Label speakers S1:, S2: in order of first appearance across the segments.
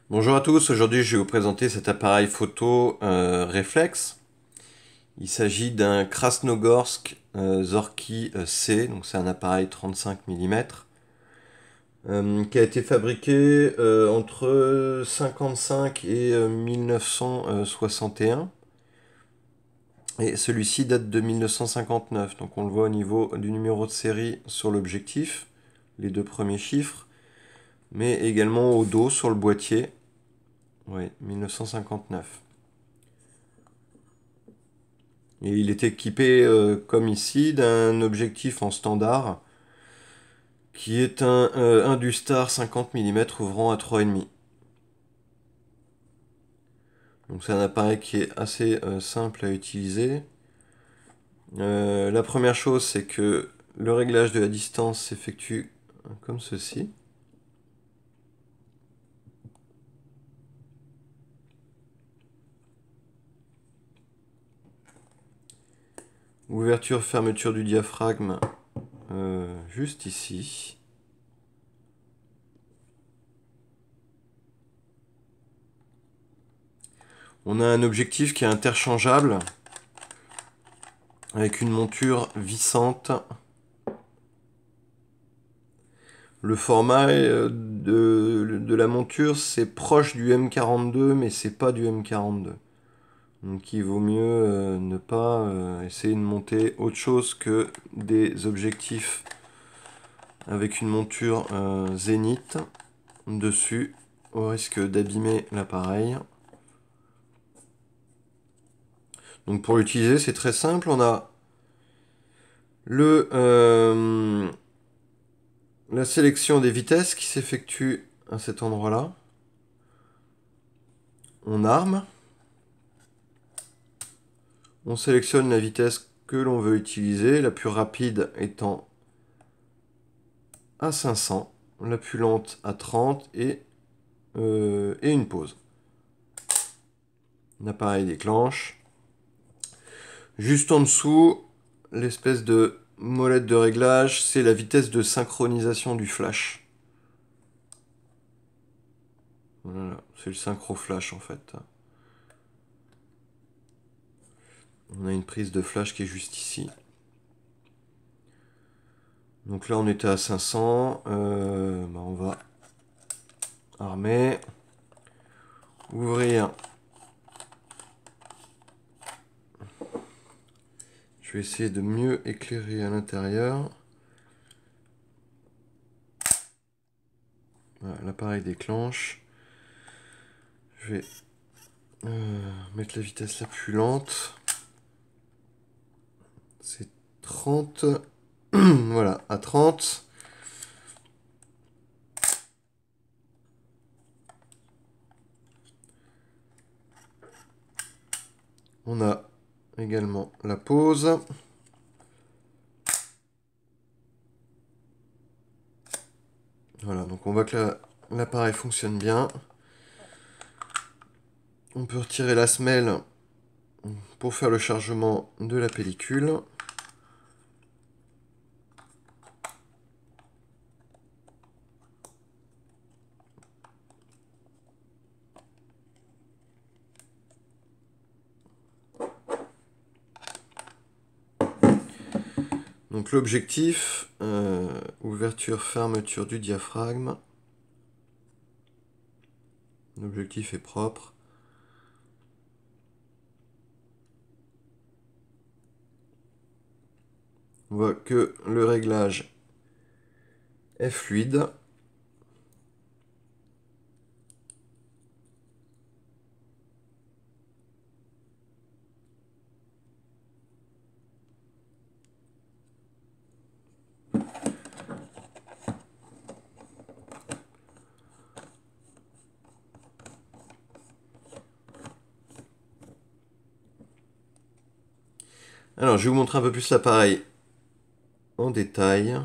S1: Bonjour à tous, aujourd'hui je vais vous présenter cet appareil photo réflexe. Il s'agit d'un Krasnogorsk Zorky C, donc c'est un appareil 35 mm qui a été fabriqué entre 55 et 1961. Et celui-ci date de 1959, donc on le voit au niveau du numéro de série sur l'objectif, les deux premiers chiffres, mais également au dos sur le boîtier, oui, 1959. Et il est équipé, comme ici, d'un objectif en standard, qui est un Industar 50 mm ouvrant à 3,5. Donc c'est un appareil qui est assez simple à utiliser. La première chose, c'est que le réglage de la distance s'effectue comme ceci. Ouverture, fermeture du diaphragme, juste ici. On a un objectif qui est interchangeable, avec une monture vissante. Le format de la monture, c'est proche du M42, mais c'est pas du M42. Donc il vaut mieux ne pas essayer de monter autre chose que des objectifs avec une monture zénith dessus, au risque d'abîmer l'appareil. Donc pour l'utiliser, c'est très simple. On a la sélection des vitesses qui s'effectue à cet endroit-là. On arme. On sélectionne la vitesse que l'on veut utiliser, la plus rapide étant à 500, la plus lente à 30 et une pause. L'appareil déclenche. Juste en dessous, l'espèce de molette de réglage, c'est la vitesse de synchronisation du flash. Voilà, c'est le synchro flash en fait. On a une prise de flash qui est juste ici. Donc là on était à 500, on va armer, ouvrir. Je vais essayer de mieux éclairer à l'intérieur. Voilà, l'appareil déclenche. Je vais mettre la vitesse la plus lente. C'est 30. Voilà, à 30. On a également la pause. Voilà, donc on voit que l'appareil fonctionne bien. On peut retirer la semelle pour faire le chargement de la pellicule. Donc l'objectif, ouverture, fermeture du diaphragme. L'objectif est propre. On voit que le réglage est fluide. Alors je vais vous montrer un peu plus l'appareil en détail.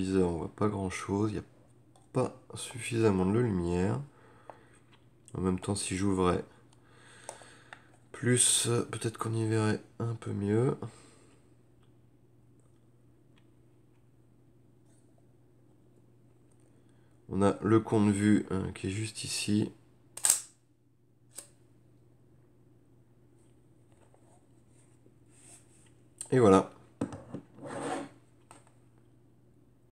S1: viseur, on voit pas grand chose, il n'y a pas suffisamment de lumière. En même temps, si j'ouvrais plus, peut-être qu'on y verrait un peu mieux. On a le compte vue qui est juste ici. Et voilà.